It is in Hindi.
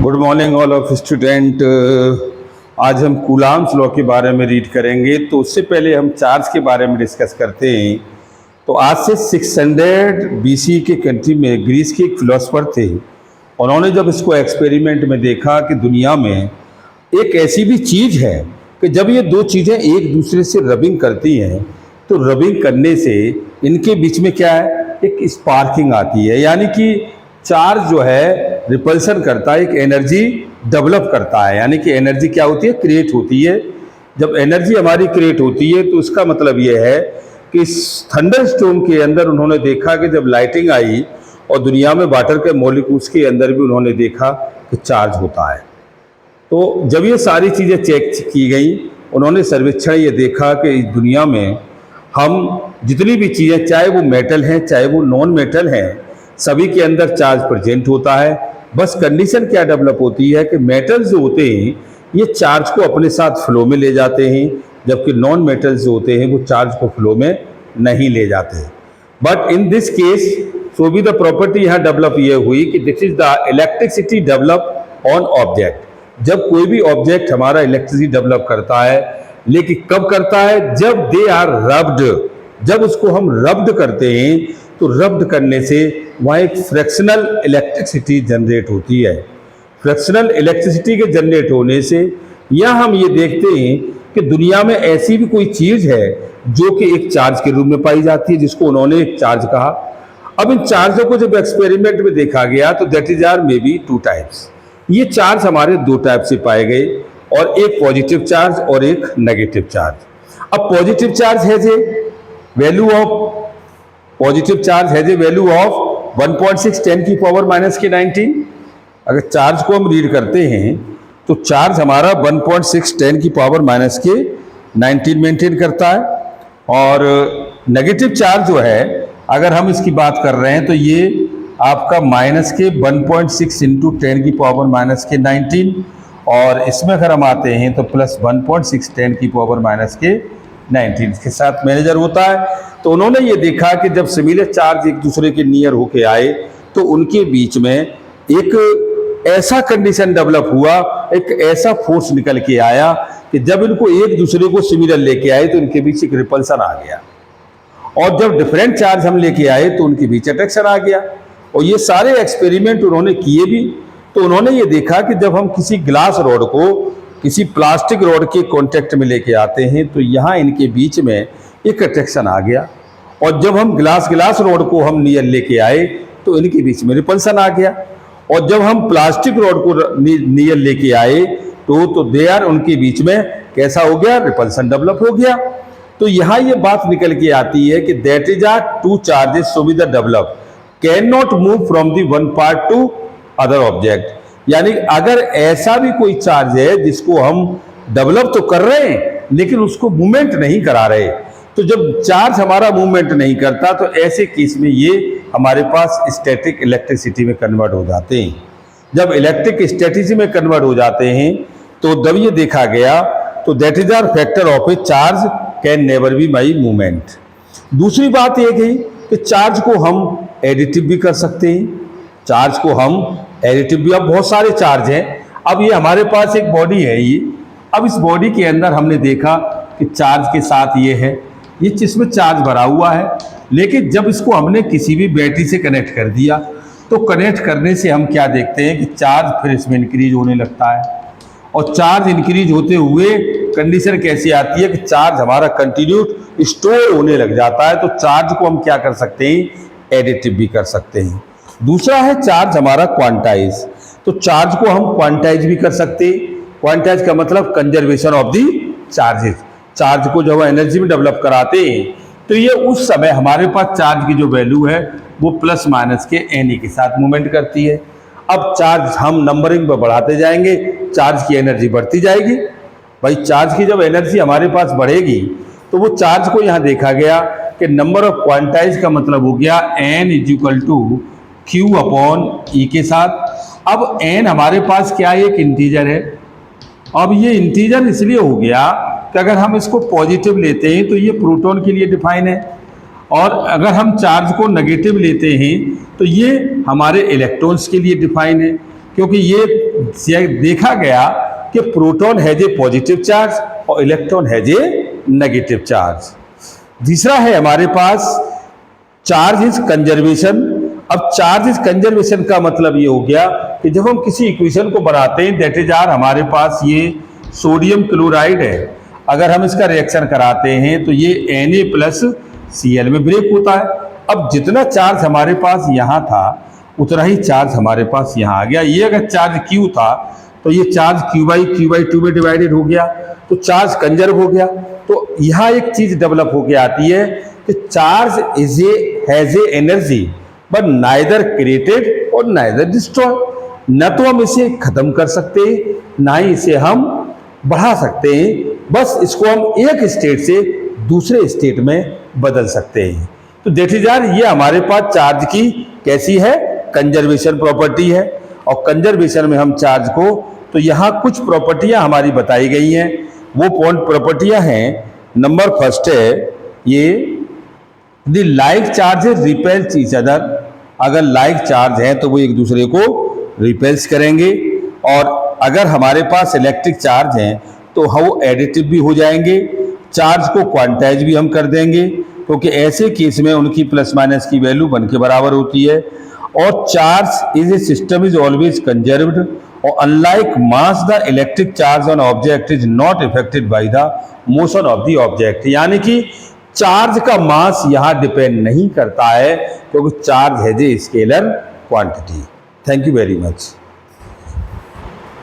Good morning all of student. आज हम कूलाम्स लॉ के बारे में रीड करेंगे। तो उससे पहले हम चार्ज के बारे में डिस्कस करते हैं। तो आज से 600 BC के कंट्री में ग्रीस के एक फिलोसफर थे। उन्होंने जब इसको एक्सपेरिमेंट में देखा कि दुनिया में एक ऐसी भी चीज़ है कि जब ये दो चीज़ें एक दूसरे से रबिंग करती हैं तो रबिंग करने से इनके बीच में क्या है, एक स्पार्किंग आती है। यानी कि चार्ज जो है रिपल्सन करता है, एक एनर्जी डेवलप करता है। यानी कि एनर्जी क्या होती है, क्रिएट होती है। जब एनर्जी हमारी क्रिएट होती है तो उसका मतलब ये है कि थंडरस्टॉर्म के अंदर उन्होंने देखा कि जब लाइटिंग आई और दुनिया में वाटर के मॉलिक्यूल्स के अंदर भी उन्होंने देखा कि चार्ज होता है। तो जब ये सारी चीज़ें चेक की गई, उन्होंने सर्वेक्षण ये देखा कि इस दुनिया में हम जितनी भी चीज़ें, चाहे वो मेटल हैं चाहे वो नॉन मेटल हैं, सभी के अंदर चार्ज प्रेजेंट होता है। बस कंडीशन क्या डेवलप होती है कि मेटल्स जो होते हैं ये चार्ज को अपने साथ फ्लो में ले जाते हैं, जबकि नॉन मेटल्स जो होते हैं वो चार्ज को फ्लो में नहीं ले जाते। But in this case so भी द प्रॉपर्टी यहाँ डेवलप ये हुई कि this is the electricity develop on object. जब कोई भी ऑब्जेक्ट हमारा इलेक्ट्रिसिटी डेवलप करता है, लेकिन कब करता है, जब दे आर रब्ड। जब उसको हम रब्ड करते हैं तो रब्ड करने से वहाँ एक फ्रैक्शनल इलेक्ट्रिसिटी जनरेट होती है। फ्रैक्शनल इलेक्ट्रिसिटी के जनरेट होने से यह हम ये देखते हैं कि दुनिया में ऐसी भी कोई चीज़ है जो कि एक चार्ज के रूप में पाई जाती है, जिसको उन्होंने एक चार्ज कहा। अब इन चार्जों को जब एक्सपेरिमेंट में देखा गया तो that is are may be 2 types. ये चार्ज हमारे 2 टाइप से पाए गए, और एक पॉजिटिव चार्ज और एक नेगेटिव चार्ज। अब positive charge has a value of positive charge has a value of 1.6 10 की पावर माइनस के 19। अगर चार्ज को हम रीड करते हैं तो चार्ज हमारा 1.6 10 की पावर माइनस के 19 मेंटेन करता है। और नेगेटिव चार्ज जो है, अगर हम इसकी बात कर रहे हैं तो ये आपका माइनस के 1.6 इंटू 10 की पावर माइनस के 19, और इसमें अगर हम आते हैं तो प्लस 1.6 10 की पावर माइनस के 19 के साथ मेजर होता है। तो उन्होंने ये देखा कि जब सिमिलर चार्ज एक दूसरे के नियर होके आए तो उनके बीच में एक ऐसा कंडीशन डेवलप हुआ, एक ऐसा फोर्स निकल के आया कि जब इनको एक दूसरे को सिमिलर लेके आए तो इनके बीच एक रिपल्सन आ गया, और जब डिफरेंट चार्ज हम लेके आए तो उनके बीच अट्रैक्शन आ गया। और ये सारे एक्सपेरिमेंट उन्होंने किए भी। तो उन्होंने ये देखा कि जब हम किसी ग्लास रॉड को किसी प्लास्टिक रॉड के कांटेक्ट में लेके आते हैं तो यहाँ इनके बीच में एक अट्रैक्शन आ गया, और जब हम ग्लास रॉड को हम नियर लेके आए तो इनके बीच में रिपल्सन आ गया, और जब हम प्लास्टिक रॉड को नियर लेके आए तो देयर उनके बीच में कैसा हो गया, रिपल्सन डेवलप हो गया। तो यहाँ ये बात निकल के आती है कि that is are 2 charges so be the develop can not move from the one part to other object. यानी अगर ऐसा भी कोई चार्ज है जिसको हम डेवलप तो कर रहे हैं लेकिन उसको मूवमेंट नहीं करा रहे, तो जब चार्ज हमारा मूवमेंट नहीं करता तो ऐसे केस में ये हमारे पास स्टैटिक इलेक्ट्रिसिटी में कन्वर्ट हो जाते हैं। जब इलेक्ट्रिक स्टैटिसिटी में कन्वर्ट हो जाते हैं तो जब ये देखा गया तो that is are factor of a charge can never be my movement. दूसरी बात ये कही कि चार्ज को हम एडिटिव भी कर सकते हैं। चार्ज को हम एडिटिव भी, अब बहुत सारे चार्ज हैं। अब ये हमारे पास एक बॉडी है, ये अब इस बॉडी के अंदर हमने देखा कि चार्ज के साथ ये है, ये इसमें चार्ज भरा हुआ है, लेकिन जब इसको हमने किसी भी बैटरी से कनेक्ट कर दिया तो कनेक्ट करने से हम क्या देखते हैं कि चार्ज फिर इसमें इंक्रीज होने लगता है, और चार्ज इंक्रीज होते हुए कंडीशन कैसी आती है कि चार्ज हमारा कंटिन्यू स्टोर होने लग जाता है। तो चार्ज को हम क्या कर सकते हैं, एडिटिव भी कर सकते हैं। दूसरा है चार्ज हमारा क्वांटाइज। तो चार्ज को हम क्वांटाइज भी कर सकते हैं। क्वांटाइज का मतलब conservation of the charges. Charge को जब एनर्जी में डेवलप कराते हैं तो ये उस समय हमारे पास चार्ज की जो वैल्यू है वो प्लस माइनस के एनी के साथ मूवमेंट करती है। अब चार्ज हम नंबरिंग पर बढ़ाते जाएंगे, चार्ज की एनर्जी बढ़ती जाएगी। भाई चार्ज की जब एनर्जी हमारे पास बढ़ेगी तो वो चार्ज को यहाँ देखा गया कि नंबर ऑफ क्वांटाइज का मतलब हो गया n is equal to Q upon E के साथ। अब n हमारे पास क्या है, एक इंटीजर है। अब ये इंटीजर इसलिए हो गया कि अगर हम इसको पॉजिटिव लेते हैं तो ये प्रोटॉन के लिए डिफाइन है, और अगर हम चार्ज को नेगेटिव लेते हैं तो ये हमारे इलेक्ट्रॉन्स के लिए डिफाइन है क्योंकि ये देखा गया कि proton has a positive charge और electron has a negative charge. तीसरा है हमारे पास चार्ज इज कंजर्वेशन। अब चार्ज इज कंजर्वेशन का मतलब ये हो गया कि जब हम किसी इक्वेशन को बनाते हैं, दैट इज आर हमारे पास ये सोडियम क्लोराइड है, अगर हम इसका रिएक्शन कराते हैं तो ये Na+Cl में ब्रेक होता है। अब जितना चार्ज हमारे पास यहाँ था उतना ही चार्ज हमारे पास यहाँ आ गया। ये अगर चार्ज Q था तो ये चार्ज Q/2 में डिवाइडेड हो गया, तो चार्ज कंजर्व हो गया। तो यहाँ एक चीज डेवलप होके आती है कि charge has a energy but neither created और नाइदर डिस्ट्रॉय। न तो हम इसे खत्म कर सकते हैं, ना ही इसे हम बढ़ा सकते हैं, बस इसको हम एक स्टेट से दूसरे स्टेट में बदल सकते हैं। तो दैट इज आर ये हमारे पास चार्ज की कैसी है, कंजर्वेशन प्रॉपर्टी है। और कंजर्वेशन में हम चार्ज को, तो यहाँ कुछ प्रॉपर्टियां हमारी बताई गई हैं। वो प्रॉपर्टियां हैं, नंबर फर्स्ट है ये the like charges repels each other. अगर लाइक चार्ज है तो वो एक दूसरे को रिपेल्स करेंगे, और अगर हमारे पास इलेक्ट्रिक चार्ज हैं तो वो एडिटिव भी हो जाएंगे। चार्ज को क्वांटाइज भी हम कर देंगे, क्योंकि ऐसे केस में उनकी प्लस माइनस की वैल्यू 1 के बराबर होती है। और charge is a system is always conserved, और unlike mass the electric charge on object is not affected by the motion of the object. यानी कि चार्ज का मास यहाँ डिपेंड नहीं करता है, क्योंकि charge has a scalar quantity. Thank you very much.